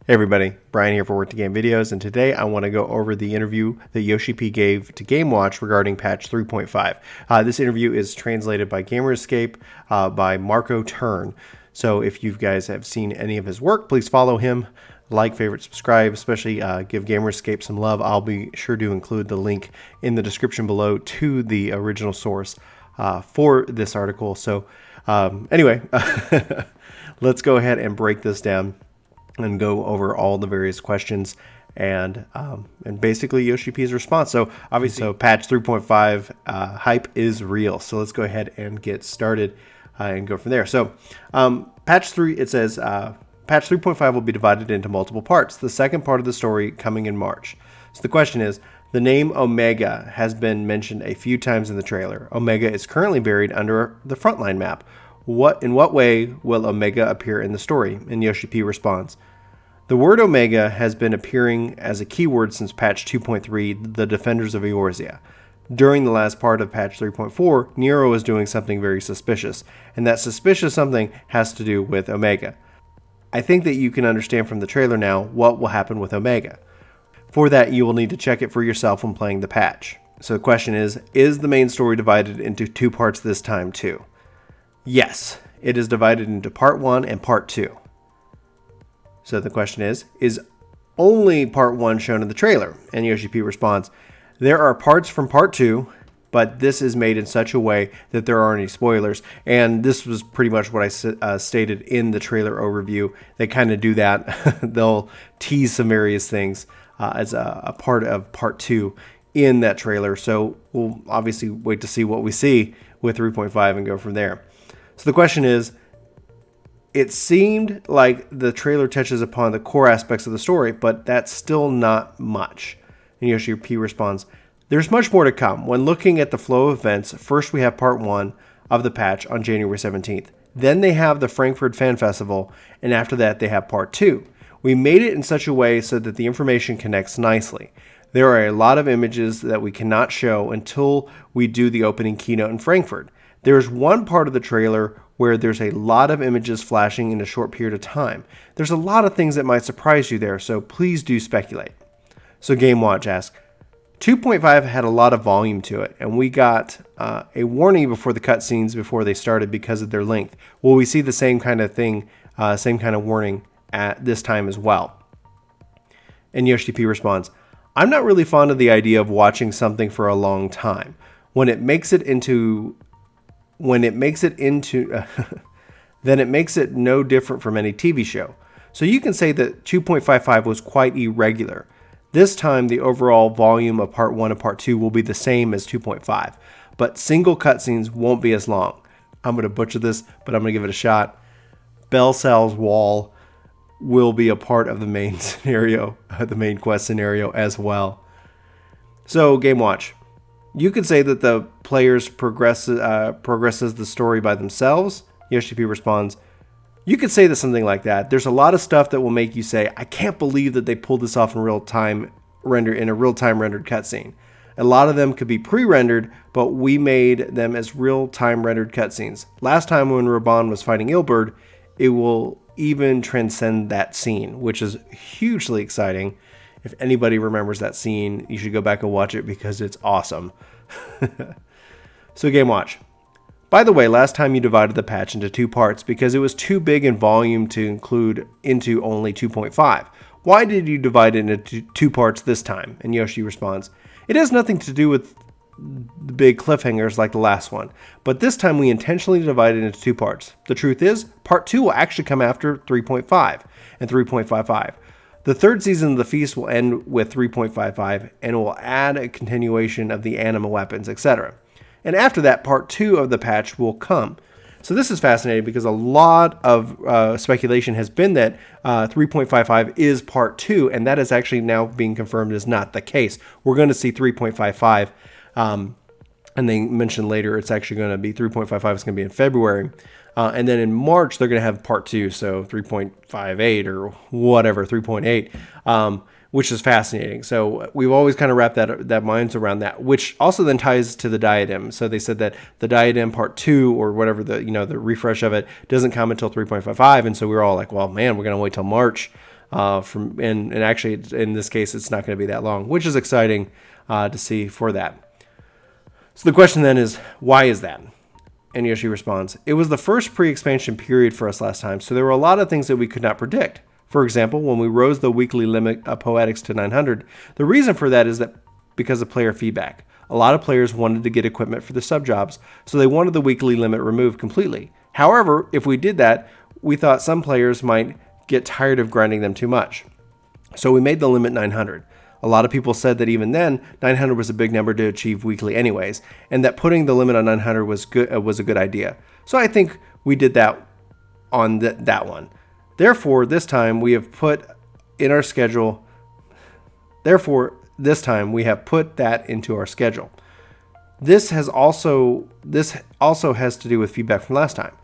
Hey everybody, Brian here for Work to Game Videos, and today I want to go over the interview that Yoshi-P gave to GameWatch regarding patch 3.5. This interview is translated by GamerEscape by Marco Turn. So if you guys have seen any of his work, please follow him, like, favorite, subscribe, especially give GamerEscape some love. I'll be sure to include the link in the description below to the original source for this article. So anyway, let's go ahead and break this down and go over all the various questions and basically Yoshi-P's response. So obviously, patch 3.5 hype is real. So let's go ahead and get started and go from there. So patch 3, it says patch 3.5 will be divided into multiple parts. The second part of the story coming in March. So the question is, the name Omega has been mentioned a few times in the trailer. Omega is currently buried under the Frontline map. In what way will Omega appear in the story? And Yoshi-P responds, the word Omega has been appearing as a keyword since patch 2.3, the Defenders of Eorzea. During the last part of patch 3.4, Nero is doing something very suspicious, and that suspicious something has to do with Omega. I think that you can understand from the trailer now what will happen with Omega. For that, you will need to check it for yourself when playing the patch. So the question is the main story divided into two parts this time too? Yes, it is divided into part 1 and part 2. So the question is only part 1 shown in the trailer? And Yoshi-P responds, there are parts from part 2, but this is made in such a way that there aren't any spoilers. And this was pretty much what I stated in the trailer overview. They kind of do that. They'll tease some various things as a part of part 2 in that trailer. So we'll obviously wait to see what we see with 3.5 and go from there. So the question is, it seemed like the trailer touches upon the core aspects of the story, but that's still not much. And Yoshi-P responds, there's much more to come. When looking at the flow of events, first we have part 1 of the patch on January 17th. Then they have the Frankfurt Fan Festival, and after that they have part 2. We made it in such a way so that the information connects nicely. There are a lot of images that we cannot show until we do the opening keynote in Frankfurt. There's one part of the trailer where there's a lot of images flashing in a short period of time. There's a lot of things that might surprise you there, so please do speculate. So GameWatch asks, 2.5 had a lot of volume to it, and we got a warning before the cutscenes before they started because of their length. Will we see the same kind of thing, same kind of warning at this time as well? And Yoshi-P responds, I'm not really fond of the idea of watching something for a long time. Then it makes it no different from any TV show. So you can say that 2.55 was quite irregular. This time, the overall volume of part 1 and part 2 will be the same as 2.5, but single cutscenes won't be as long. I'm going to butcher this, but I'm going to give it a shot. Belsal's wall will be a part of the main scenario, the main quest scenario as well. So, GameWatch. You could say that the players progresses the story by themselves. Yoshi-P responds, you could say that something like that. There's a lot of stuff that will make you say, I can't believe that they pulled this off in a real-time rendered cutscene. A lot of them could be pre-rendered, but we made them as real-time rendered cutscenes. Last time when Raban was fighting Ilberd, it will even transcend that scene, which is hugely exciting. If anybody remembers that scene, you should go back and watch it because it's awesome. So GameWatch. By the way, last time you divided the patch into two parts because it was too big in volume to include into only 2.5. Why did you divide it into two parts this time? And Yoshi responds, it has nothing to do with the big cliffhangers like the last one, but this time we intentionally divided it into two parts. The truth is, part 2 will actually come after 3.5 and 3.55. The third season of the feast will end with 3.55 and will add a continuation of the anima weapons, etc. And after that, part 2 of the patch will come. So this is fascinating because a lot of speculation has been that 3.55 is part 2, and that is actually now being confirmed is not the case. We're going to see 3.55, and they mentioned later it's actually going to be 3.55 is going to be in February. And then in March, they're going to have part 2, so 3.58 or whatever, 3.8, which is fascinating. So we've always kind of wrapped that minds around that, which also then ties to the Diadem. So they said that the Diadem part 2 or whatever the refresh of it doesn't come until 3.55, and so we were all like, well, man, we're going to wait till March And actually, in this case, it's not going to be that long, which is exciting to see for that. So the question then is, why is that? And Yoshi responds, it was the first pre-expansion period for us last time, so there were a lot of things that we could not predict. For example, when we rose the weekly limit of Poetics to 900, the reason for that is that because of player feedback. A lot of players wanted to get equipment for the sub-jobs, so they wanted the weekly limit removed completely. However, if we did that, we thought some players might get tired of grinding them too much. So we made the limit 900. A lot of people said that even then, 900 was a big number to achieve weekly anyways, and that putting the limit on 900 was a good idea. So I think we did that on that one. Therefore, this time we have put in our schedule. Therefore, this time we have put that into our schedule. This also has to do with feedback from last time.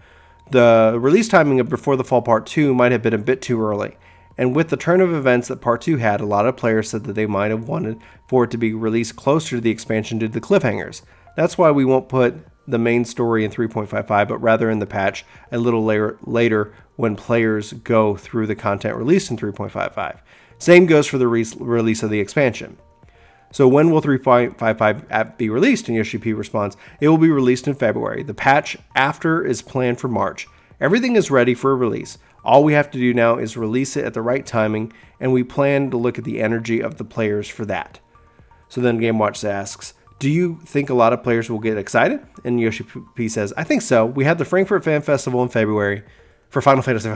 The release timing of Before the Fall Part 2 might have been a bit too early. And with the turn of events that Part 2 had, a lot of players said that they might have wanted for it to be released closer to the expansion due to the cliffhangers. That's why we won't put the main story in 3.55, but rather in the patch a little later when players go through the content released in 3.55. Same goes for the release of the expansion. So when will 3.55 be released? And Yoshi-P responds, it will be released in February. The patch after is planned for March. Everything is ready for a release. All we have to do now is release it at the right timing, and we plan to look at the energy of the players for that. So then GameWatch asks, do you think a lot of players will get excited? And Yoshi-P says, I think so. We had the Frankfurt Fan Festival in February for Final Fantasy.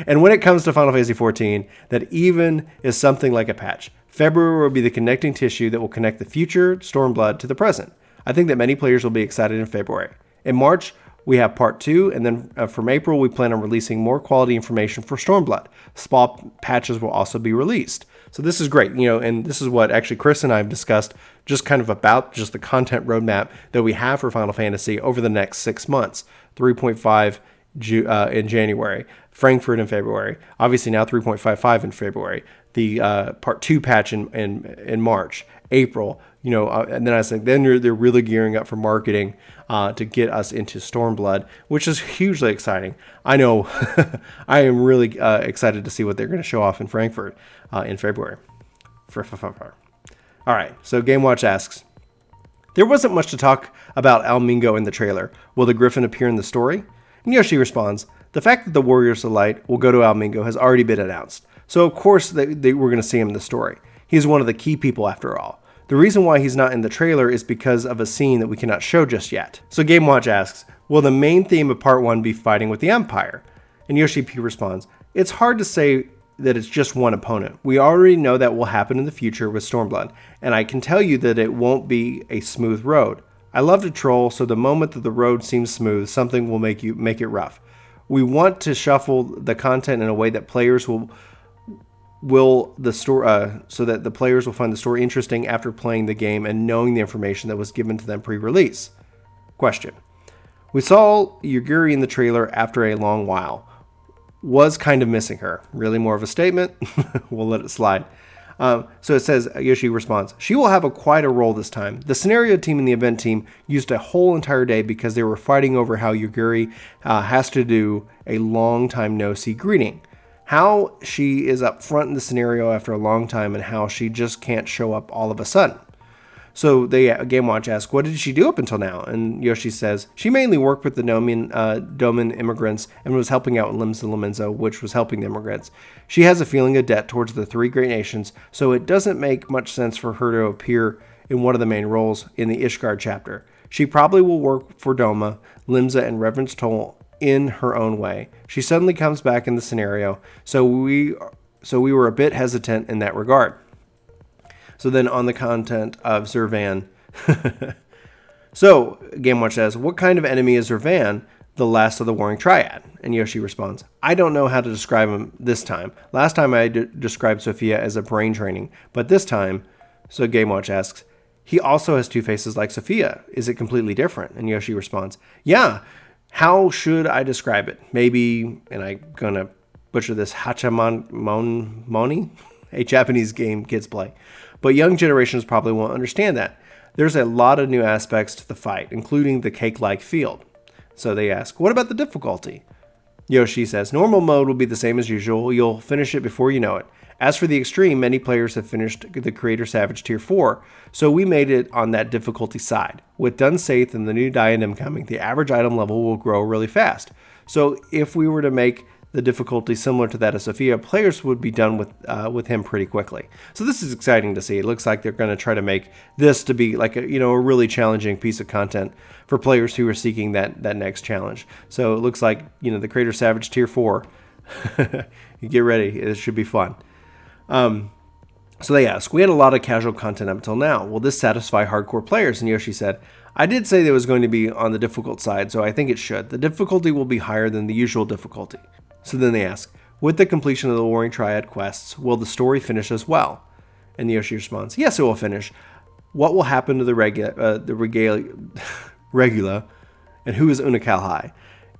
And when it comes to Final Fantasy XIV, that even is something like a patch. February will be the connecting tissue that will connect the future Stormblood to the present. I think that many players will be excited in February. In March, we have Part 2, and then from April, we plan on releasing more quality information for Stormblood. Small patches will also be released. So this is great, and this is what actually Chris and I have discussed just kind of about just the content roadmap that we have for Final Fantasy over the next 6 months. 3.5 in January, Frankfurt in February, obviously now 3.55 in February, the Part 2 patch in March, April, and then I think then they're really gearing up for marketing to get us into Stormblood, which is hugely exciting. I know I am really excited to see what they're going to show off in Frankfurt in February. All right, so GameWatch asks, there wasn't much to talk about Almingo in the trailer. Will the Griffin appear in the story? And Yoshi responds, the fact that the Warriors of Light will go to Almingo has already been announced. So of course we're going to see him in the story. He's one of the key people after all. The reason why he's not in the trailer is because of a scene that we cannot show just yet. So GameWatch asks, will the main theme of Part 1 be fighting with the Empire? And Yoshi-P responds, it's hard to say that it's just one opponent. We already know that will happen in the future with Stormblood, and I can tell you that it won't be a smooth road. I love to troll, so the moment that the road seems smooth, something will make it rough. We want to shuffle the content in a way that players will the story so that the players will find the story interesting after playing the game and knowing the information that was given to them pre-release. Question. We saw Yugiri in the trailer after a long while. Was kind of missing her. Really more of a statement? We'll let it slide. So it says, Yoshi responds, she will have quite a role this time. The scenario team and the event team used a whole entire day because they were fighting over how Yugiri has to do a long time no-see greeting. How she is up front in the scenario after a long time and how she just can't show up all of a sudden. So GameWatch asks, what did she do up until now? And Yoshi says, she mainly worked with the Domin immigrants and was helping out Limsa Lominzo, which was helping the immigrants. She has a feeling of debt towards the three great nations, so it doesn't make much sense for her to appear in one of the main roles in the Ishgard chapter. She probably will work for Doma, Limsa, and Reverence Toll in her own way. She suddenly comes back in the scenario, so we were a bit hesitant in that regard. So then on the content of Zervan. So GameWatch says, what kind of enemy is Zervan, the last of the Warring Triad? And Yoshi responds, I don't know how to describe him this time. Last time I described Sophia as a brain training, but this time, so GameWatch asks, he also has two faces like Sophia. Is it completely different? And Yoshi responds, yeah. How should I describe it? Maybe, and I'm going to butcher this, Hachamon-moni, a Japanese game kids play. But young generations probably won't understand that. There's a lot of new aspects to the fight, including the cake-like field. So they ask, what about the difficulty? Yoshi says, normal mode will be the same as usual. You'll finish it before you know it. As for the extreme, many players have finished the Creator Savage Tier 4, so we made it on that difficulty side. With Dun Scaith and the new Diadem coming, the average item level will grow really fast. So if we were to make the difficulty similar to that of Sophia, players would be done with him pretty quickly. So this is exciting to see. It looks like they're going to try to make this to be like a really challenging piece of content for players who are seeking that next challenge. So it looks like the Creator Savage Tier 4. You get ready. It should be fun. So they ask, we had a lot of casual content up until now. Will this satisfy hardcore players? And Yoshi said, I did say that it was going to be on the difficult side, so I think it should. The difficulty will be higher than the usual difficulty. So then they ask, with the completion of the Warring Triad quests, will the story finish as well? And Yoshi responds, yes, it will finish. What will happen to the Regula, and who is Unakalhai?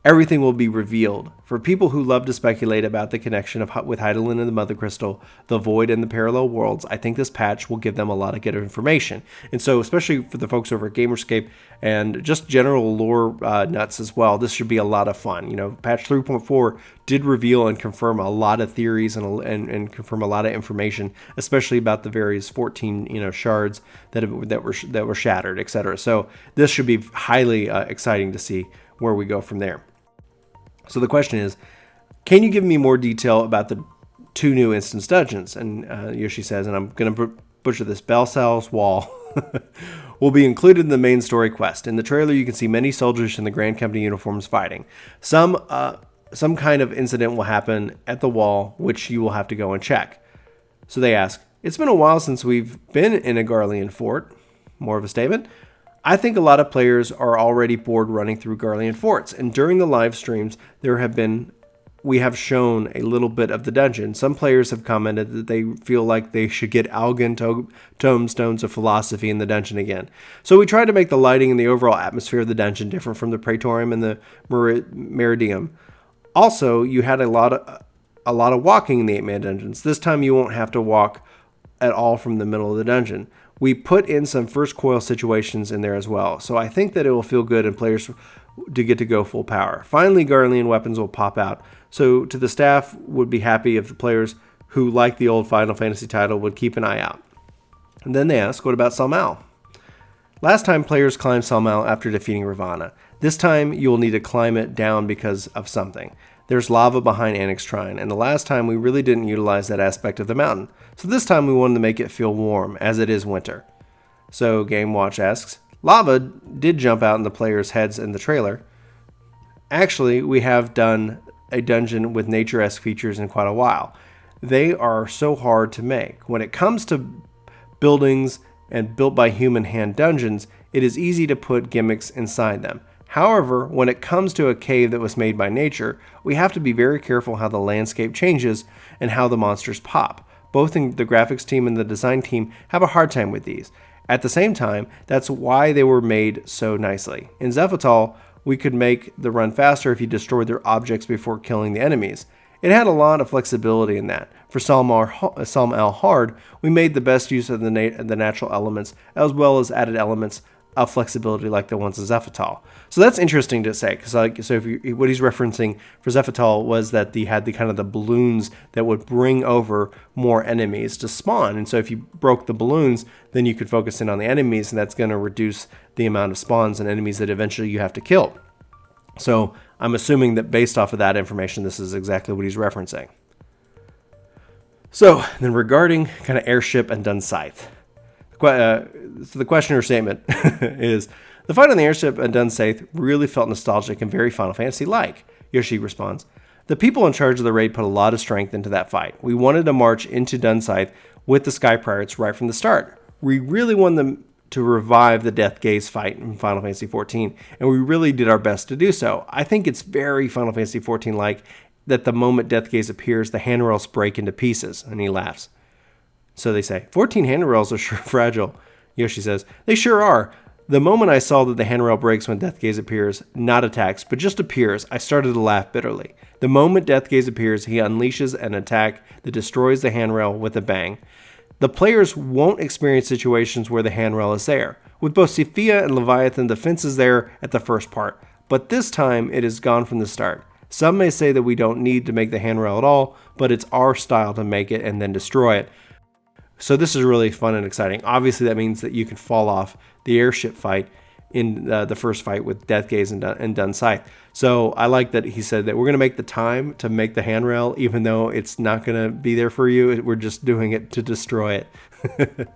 Everything will be revealed. For people who love to speculate about the connection with Hydaelyn and the Mother Crystal, the Void, and the parallel worlds, I think this patch will give them a lot of good information. And so, especially for the folks over at GamerEscape and just general lore nuts as well, this should be a lot of fun. Patch 3.4 did reveal and confirm a lot of theories and confirm a lot of information, especially about the various 14 shards that were shattered, etc. So this should be highly exciting to see where we go from there. So the question is, can you give me more detail about the 2 new instance dungeons? And Yoshi says, and I'm going to butcher this, Belsal's Wall will be included in the main story quest. In the trailer, you can see many soldiers in the Grand Company uniforms fighting. Some kind of incident will happen at the wall, which you will have to go and check. So they ask, it's been a while since we've been in a Garlean fort. More of a statement. I think a lot of players are already bored running through Garlean forts, and during the live streams, we have shown a little bit of the dungeon. Some players have commented that they feel like they should get Algan tomestones of philosophy in the dungeon again. So we tried to make the lighting and the overall atmosphere of the dungeon different from the Praetorium and the Meridium. Also, you had a lot of walking in the 8-man dungeons. This time you won't have to walk at all from the middle of the dungeon. We put in some first coil situations in there as well, so I think that it will feel good and players to get to go full power. Finally, Garlean weapons will pop out, so to the staff would be happy if the players who like the old Final Fantasy title would keep an eye out. And then they ask, what about Salmal? Last time players climbed Salmal after defeating Ravana. This time you will need to climb it down because of something. There's lava behind Annex Shrine, and the last time we really didn't utilize that aspect of the mountain. So this time we wanted to make it feel warm, as it is winter. So GameWatch asks, lava did jump out in the players' heads in the trailer. Actually, we have done a dungeon with nature-esque features in quite a while. They are so hard to make. When it comes to buildings and built by human hand dungeons, it is easy to put gimmicks inside them. However, when it comes to a cave that was made by nature, we have to be very careful how the landscape changes and how the monsters pop. Both the graphics team and the design team have a hard time with these. At the same time, that's why they were made so nicely. In Zephatal, we could make the run faster if you destroyed their objects before killing the enemies. It had a lot of flexibility in that. For Salmal Hard, we made the best use of the natural elements as well as added elements of flexibility like the ones in Zephatal. So that's interesting to say, because what he's referencing for Zephatal was that they had the balloons that would bring over more enemies to spawn. And so if you broke the balloons, then you could focus in on the enemies, and that's going to reduce the amount of spawns and enemies that eventually you have to kill. So I'm assuming that based off of that information, this is exactly what he's referencing. So then regarding kind of airship and Dun Scaith. So the question or statement is, the fight on the airship at Dun Scaith really felt nostalgic and very Final Fantasy-like. Yoshi responds, the people in charge of the raid put a lot of strength into that fight. We wanted to march into Dun Scaith with the Sky Pirates right from the start. We really wanted them to revive the Death Gaze fight in Final Fantasy XIV, and we really did our best to do so. I think it's very Final Fantasy XIV-like that the moment Death Gaze appears, the handrails break into pieces, and he laughs. So they say, 14 handrails are sure fragile. Yoshi says, they sure are. The moment I saw that the handrail breaks when Death Gaze appears, not attacks, but just appears, I started to laugh bitterly. The moment Death Gaze appears, he unleashes an attack that destroys the handrail with a bang. The players won't experience situations where the handrail is there. With both Sophia and Leviathan, the fence is there at the first part, but this time it is gone from the start. Some may say that we don't need to make the handrail at all, but it's our style to make it and then destroy it. So this is really fun and exciting. Obviously, that means that you can fall off the airship fight in the first fight with Deathgaze and Dun Scythe. So I like that he said that we're going to make the time to make the handrail, even though it's not going to be there for you. We're just doing it to destroy it.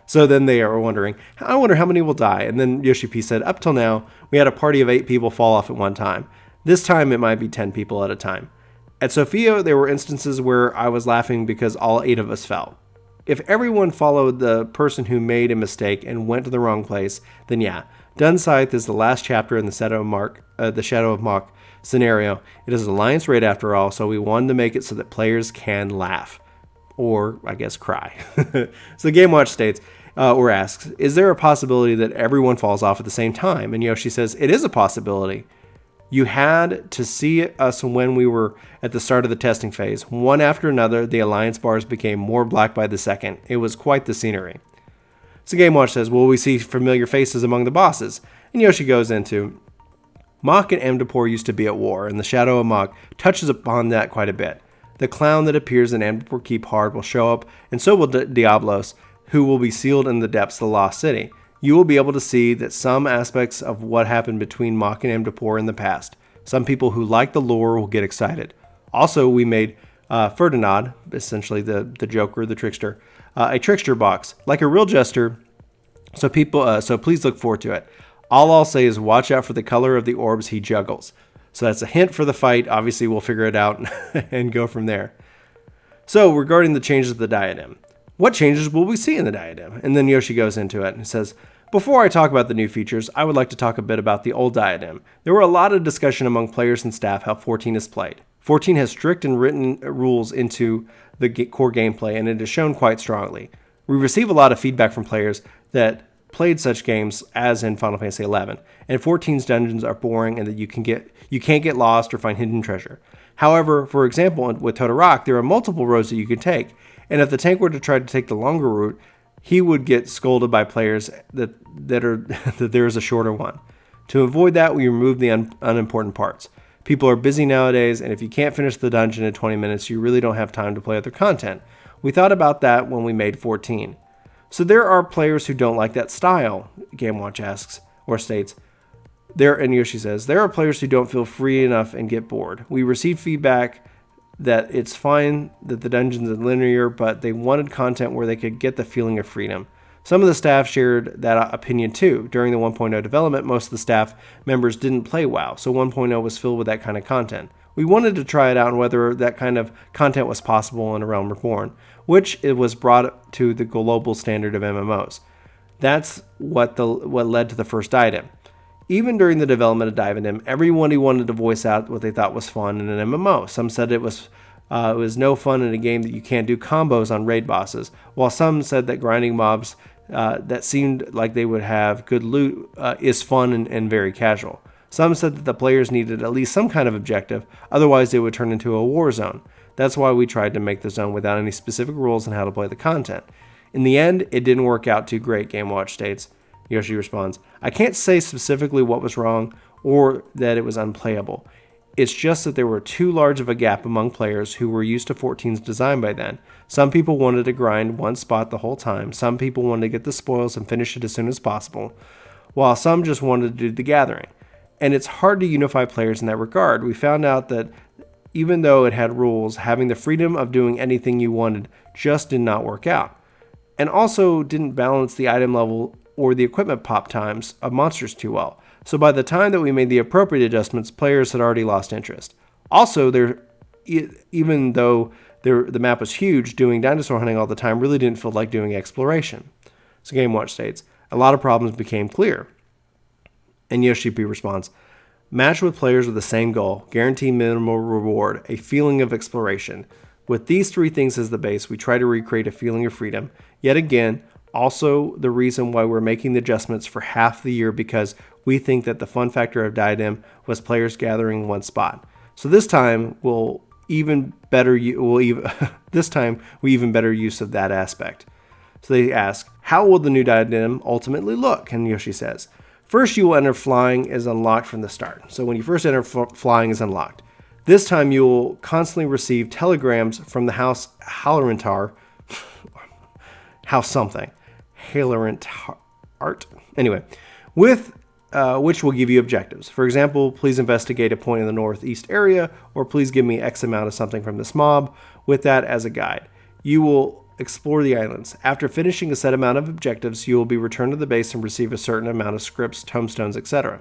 So then they are wondering, I wonder how many will die. And then Yoshi-P said, up till now, we had a party of 8 people fall off at one time. This time, it might be 10 people at a time. At Sophia, there were instances where I was laughing because all 8 of us fell. If everyone followed the person who made a mistake and went to the wrong place, then yeah, Dun Scythe is the last chapter in the Shadow of Mach scenario. It is Alliance raid after all, so we wanted to make it so that players can laugh. Or, I guess, cry. So GameWatch states, or asks, is there a possibility that everyone falls off at the same time? And Yoshi says, it is a possibility. You had to see us when we were at the start of the testing phase. One after another, the Alliance bars became more black by the second. It was quite the scenery. So GameWatch says, will we see familiar faces among the bosses? And Yoshi goes into, Mach and Amdapor used to be at war, and the Shadow of Mach touches upon that quite a bit. The clown that appears in Amdapor Keep Hard will show up, and so will Diablos, who will be sealed in the depths of the Lost City. You will be able to see that some aspects of what happened between Mach and Amdapor in the past. Some people who like the lore will get excited. Also, we made Ferdinand, essentially the Joker, the trickster, a trickster box, like a real jester. So please look forward to it. All I'll say is watch out for the color of the orbs he juggles. So that's a hint for the fight. Obviously, we'll figure it out and go from there. So regarding the changes of the Diadem, what changes will we see in the Diadem? And then Yoshi goes into it and says, before I talk about the new features, I would like to talk a bit about the old Diadem. There were a lot of discussion among players and staff how 14 is played. 14 has strict and written rules into the core gameplay, and it is shown quite strongly. We receive a lot of feedback from players that played such games as in Final Fantasy XI, and 14's dungeons are boring and that you can't get lost or find hidden treasure. However, for example, with Todoroki, there are multiple roads that you can take, and if the tank were to try to take the longer route, he would get scolded by players that there is a shorter one. To avoid that, we remove the unimportant parts. People are busy nowadays, and if you can't finish the dungeon in 20 minutes, you really don't have time to play other content. We thought about that when we made 14. So there are players who don't like that style, GameWatch asks, or states. And Yoshi says, there are players who don't feel free enough and get bored. We received feedback that it's fine that the dungeons are linear, but they wanted content where they could get the feeling of freedom. Some of the staff shared that opinion too. During the 1.0 development, most of the staff members didn't play WoW, so 1.0 was filled with that kind of content. We wanted to try it out and whether that kind of content was possible in A Realm Reborn, which it was brought to the global standard of MMOs. That's what led to the first Diadem. Even during the development of Diadem, everyone wanted to voice out what they thought was fun in an MMO. Some said it was no fun in a game that you can't do combos on raid bosses, while some said that grinding mobs that seemed like they would have good loot is fun and very casual. Some said that the players needed at least some kind of objective, otherwise it would turn into a war zone. That's why we tried to make the zone without any specific rules on how to play the content. In the end, it didn't work out too great, GameWatch states. Yoshi responds, I can't say specifically what was wrong or that it was unplayable. It's just that there were too large of a gap among players who were used to 14's design by then. Some people wanted to grind one spot the whole time. Some people wanted to get the spoils and finish it as soon as possible, while some just wanted to do the gathering. And it's hard to unify players in that regard. We found out that even though it had rules, having the freedom of doing anything you wanted just did not work out. And also didn't balance the item level or the equipment pop times of monsters too well. So by the time that we made the appropriate adjustments, players had already lost interest. Also, even though the map was huge, doing dinosaur hunting all the time really didn't feel like doing exploration. So GameWatch states, a lot of problems became clear. And Yoshi-P responds, match with players with the same goal, guarantee minimal reward, a feeling of exploration. With these 3 things as the base, we try to recreate a feeling of freedom. Yet again, also the reason why we're making the adjustments for half the year, because we think that the fun factor of Diadem was players gathering in one spot. So this time we even better use of that aspect. So they ask, how will the new Diadem ultimately look? And Yoshi says, first you will enter flying is unlocked from the start. So when you first enter, flying is unlocked. This time you'll constantly receive telegrams from the House Hallorantar, House something, Halorantart. Anyway, with which will give you objectives. For example, please investigate a point in the northeast area, or please give me X amount of something from this mob, with that as a guide. You will explore the islands. After finishing a set amount of objectives, you will be returned to the base and receive a certain amount of scripts, tomestones, etc.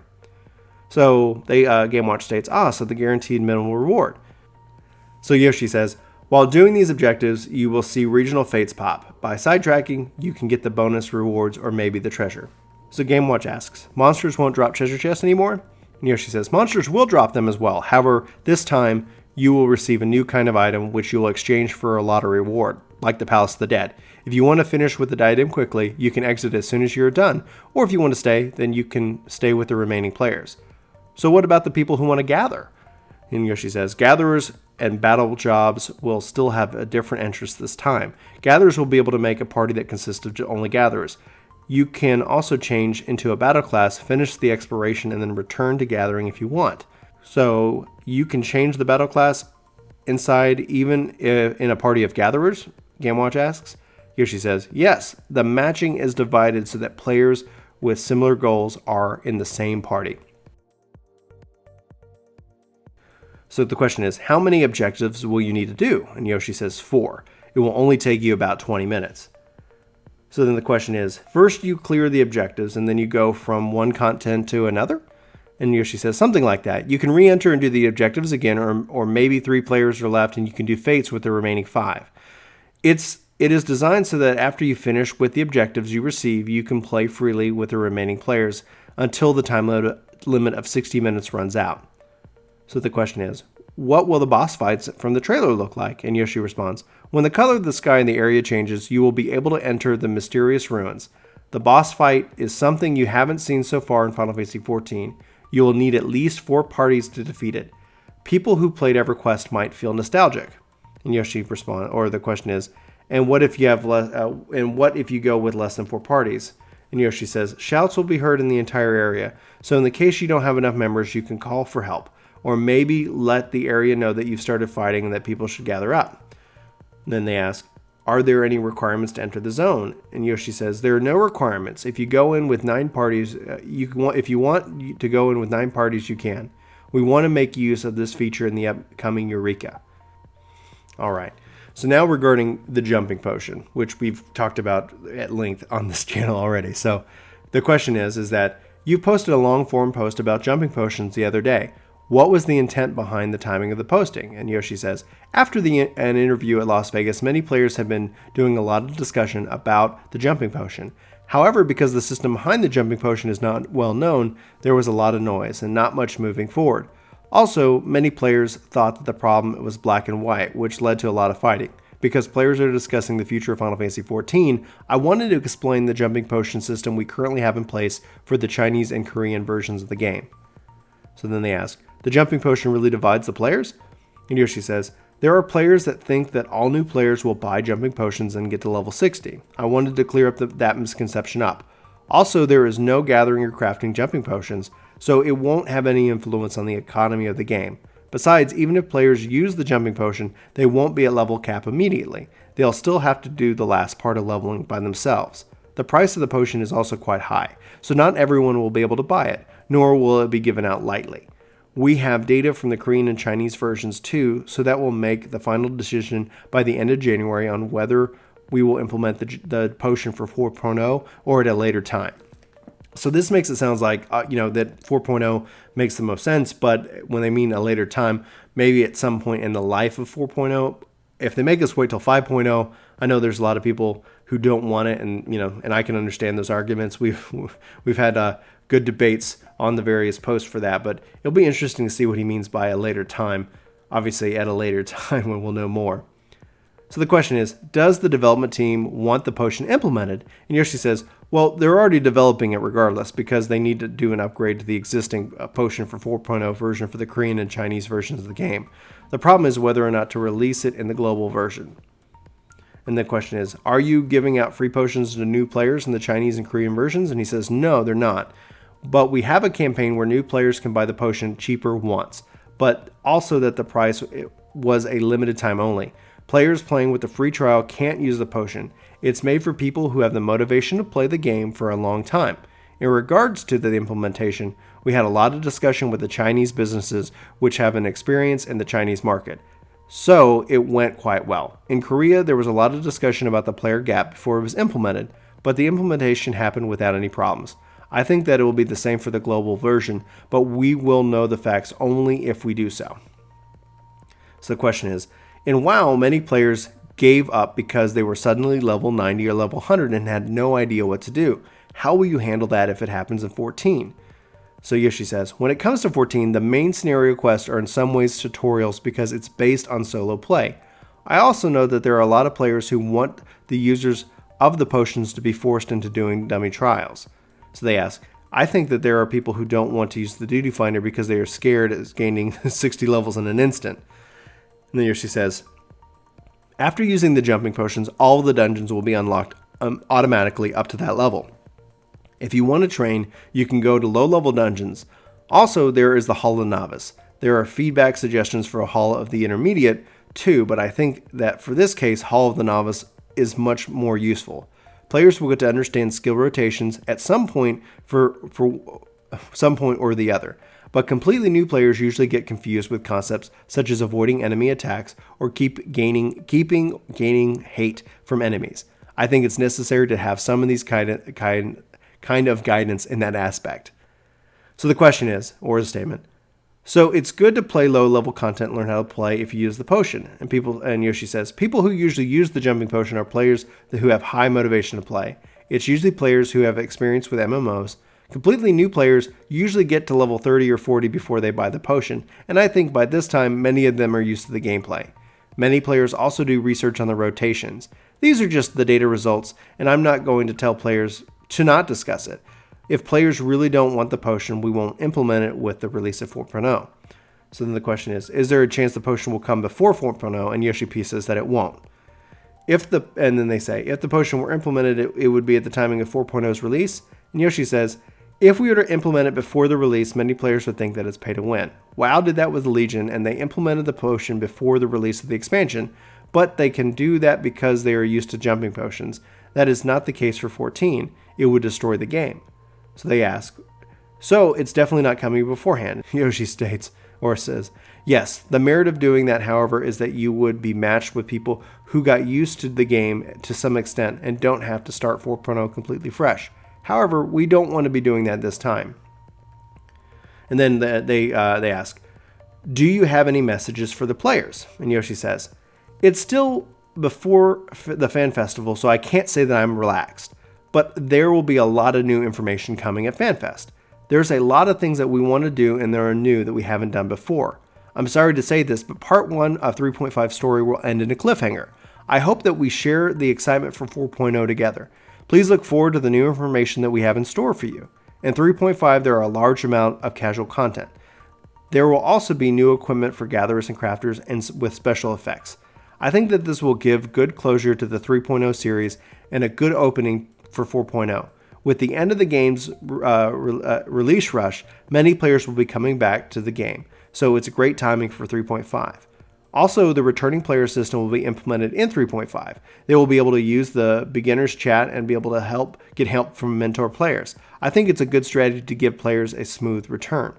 So GameWatch states, so the guaranteed minimal reward. So Yoshi says, while doing these objectives, you will see regional fates pop. By sidetracking, you can get the bonus rewards or maybe the treasure. So GameWatch asks, monsters won't drop treasure chests anymore? And Yoshi says, monsters will drop them as well. However, this time, you will receive a new kind of item which you will exchange for a lot of reward, like the Palace of the Dead. If you want to finish with the Diadem quickly, you can exit as soon as you're done. Or if you want to stay, then you can stay with the remaining players. So what about the people who want to gather? And Yoshi says, gatherers and battle jobs will still have a different interest this time. Gatherers will be able to make a party that consists of only gatherers. You can also change into a battle class, finish the exploration, and then return to gathering if you want. So you can change the battle class inside even in a party of gatherers? GameWatch asks. Yoshi says, yes, the matching is divided so that players with similar goals are in the same party. So the question is, how many objectives will you need to do? And Yoshi says 4. It will only take you about 20 minutes. So then the question is, first you clear the objectives and then you go from one content to another? And Yoshi says something like that. You can re-enter and do the objectives again, or maybe 3 players are left and you can do fates with the remaining 5. It is designed so that after you finish with the objectives you receive, you can play freely with the remaining players until the time limit of 60 minutes runs out. So the question is, what will the boss fights from the trailer look like? And Yoshi responds, when the color of the sky in the area changes, you will be able to enter the mysterious ruins. The boss fight is something you haven't seen so far in Final Fantasy XIV. You will need at least 4 parties to defeat it. People who played EverQuest might feel nostalgic. And Yoshi responds, or the question is, and what if you have what if you go with less than 4 parties? And Yoshi says, shouts will be heard in the entire area. So in the case you don't have enough members, you can call for help. Or maybe let the area know that you've started fighting and that people should gather up. And then they ask, are there any requirements to enter the zone? And Yoshi says, there are no requirements. If you go in with 9 parties, if you want to go in with 9 parties, you can. We want to make use of this feature in the upcoming Eureka. All right. So now regarding the jumping potion, which we've talked about at length on this channel already. So the question is that you posted a long form post about jumping potions the other day. What was the intent behind the timing of the posting? And Yoshi says, after an interview at Las Vegas, many players have been doing a lot of discussion about the jumping potion. However, because the system behind the jumping potion is not well known, there was a lot of noise and not much moving forward. Also, many players thought that the problem was black and white, which led to a lot of fighting. Because players are discussing the future of Final Fantasy XIV, I wanted to explain the jumping potion system we currently have in place for the Chinese and Korean versions of the game. So then they ask, the jumping potion really divides the players? And Yoshi says, there are players that think that all new players will buy jumping potions and get to level 60. I wanted to clear up that misconception up. Also, there is no gathering or crafting jumping potions, so it won't have any influence on the economy of the game. Besides, even if players use the jumping potion, they won't be at level cap immediately. They'll still have to do the last part of leveling by themselves. The price of the potion is also quite high, so not everyone will be able to buy it, nor will it be given out lightly. We have data from the Korean and Chinese versions too, so that will make the final decision by the end of January on whether we will implement the potion for 4.0 or at a later time. So this makes it sound like, that 4.0 makes the most sense, but when they mean a later time, maybe at some point in the life of 4.0. If they make us wait till 5.0, I know there's a lot of people who don't want it, and I can understand those arguments. We've had good debates on the various posts for that, but it'll be interesting to see what he means by a later time, obviously at a later time when we'll know more. So the question is, does the development team want the potion implemented? And Yoshi says, well, they're already developing it regardless because they need to do an upgrade to the existing potion for 4.0 version for the Korean and Chinese versions of the game. The problem is whether or not to release it in the global version. And the question is, are you giving out free potions to new players in the Chinese and Korean versions? And he says, no, they're not. But we have a campaign where new players can buy the potion cheaper once. but also that the price was a limited time only. Players playing with the free trial can't use the potion. It's made for people who have the motivation to play the game for a long time. In regards to the implementation, we had a lot of discussion with the Chinese businesses which have an experience in the Chinese market. So it went quite well. In Korea, there was a lot of discussion about the player gap before it was implemented, but the implementation happened without any problems. I think that it will be the same for the global version, but we will know the facts only if we do so. So the question is, in WoW, many players gave up because they were suddenly level 90 or level 100 and had no idea what to do. How will you handle that if it happens in 14? So Yoshi says, when it comes to 14, the main scenario quests are in some ways tutorials because it's based on solo play. I also know that there are a lot of players who want the users of the potions to be forced into doing dummy trials. So they ask, I think that there are people who don't want to use the duty finder because they are scared of gaining 60 levels in an instant. And then Yoshi says, after using the jumping potions, all of the dungeons will be unlocked automatically up to that level. If you want to train, you can go to low-level dungeons. Also, there is the Hall of Novice. There are feedback suggestions for a Hall of the Intermediate too, but I think that for this case, Hall of the Novice is much more useful. Players will get to understand skill rotations at some point for some point or the other. But completely new players usually get confused with concepts such as avoiding enemy attacks or keeping gaining hate from enemies. I think it's necessary to have some of these kind of guidance in that aspect. So the question is, or the statement, so it's good to play low-level content, learn how to play if you use the potion. And Yoshi says, people who usually use the jumping potion are players who have high motivation to play. It's usually players who have experience with MMOs. Completely new players usually get to level 30 or 40 before they buy the potion, and I think by this time many of them are used to the gameplay. Many players also do research on the rotations. These are just the data results, and I'm not going to tell players to not discuss it. If players really don't want the potion, we won't implement it with the release of 4.0. So then the question is there a chance the potion will come before 4.0? And Yoshi-P says that it won't. And then they say, if the potion were implemented, it would be at the timing of 4.0's release. And Yoshi says, if we were to implement it before the release, many players would think that it's pay to win. WoW did that with Legion, and they implemented the potion before the release of the expansion, but they can do that because they are used to jumping potions. That is not the case for 14. It would destroy the game. So they ask, so it's definitely not coming beforehand. Yoshi states, or says, yes, the merit of doing that, however, is that you would be matched with people who got used to the game to some extent and don't have to start 4.0 completely fresh. However, we don't want to be doing that this time. And then they ask, do you have any messages for the players? And Yoshi says, it's still before the fan festival, so I can't say that I'm relaxed. But there will be a lot of new information coming at FanFest. There's a lot of things that we want to do and that are new that we haven't done before. I'm sorry to say this, but part 1 of 3.5 story will end in a cliffhanger. I hope that we share the excitement for 4.0 together. Please look forward to the new information that we have in store for you. In 3.5, there are a large amount of casual content. There will also be new equipment for gatherers and crafters and with special effects. I think that this will give good closure to the 3.0 series and a good opening for 4.0. With the end of the game's release rush, many players will be coming back to the game, so it's a great timing for 3.5. Also, the returning player system will be implemented in 3.5. They will be able to use the beginner's chat and be able to get help from mentor players. I think it's a good strategy to give players a smooth return.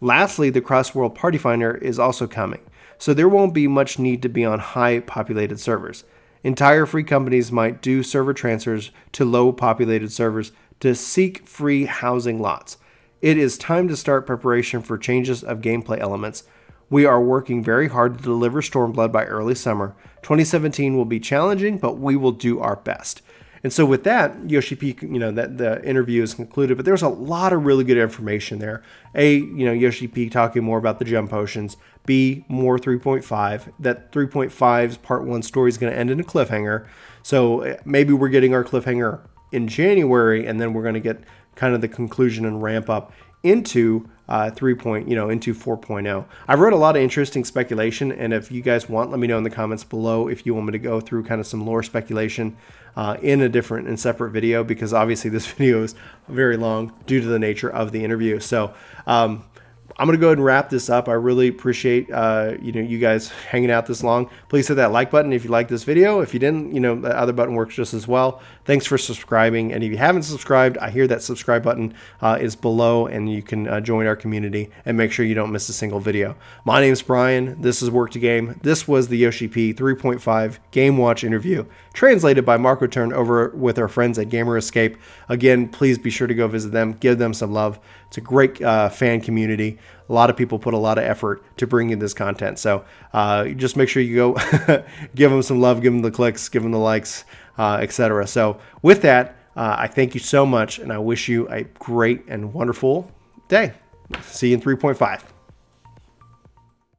Lastly, the cross-world party finder is also coming, so there won't be much need to be on high-populated servers. Entire free companies might do server transfers to low-populated servers to seek free housing lots. It is time to start preparation for changes of gameplay elements. We are working very hard to deliver Stormblood by early summer. 2017 will be challenging, but we will do our best. And so with that, Yoshi-P, that the interview is concluded, but there's a lot of really good information there. Yoshi-P talking more about the jump potions. B, more 3.5. That 3.5's part 1 story is going to end in a cliffhanger. So maybe we're getting our cliffhanger in January, and then we're going to get kind of the conclusion and ramp up into into 4.0. I've read a lot of interesting speculation, and if you guys want, let me know in the comments below if you want me to go through kind of some lore speculation in a different and separate video, because obviously this video is very long due to the nature of the interview. So I'm going to go ahead and wrap this up. I really appreciate, you guys hanging out this long. Please hit that like button if you like this video. If you didn't, the other button works just as well. Thanks for subscribing. And if you haven't subscribed, I hear that subscribe button is below, and you can join our community and make sure you don't miss a single video. My name is Brian. This is Work to Game. This was the Yoshi-P 3.5 GameWatch interview, translated by Marco Turn over with our friends at GamerEscape. Again, please be sure to go visit them. Give them some love. It's a great fan community. A lot of people put a lot of effort to bring in this content. So just make sure you go give them some love, give them the clicks, give them the likes, etc. So with that, I thank you so much, and I wish you a great and wonderful day. See you in 3.5.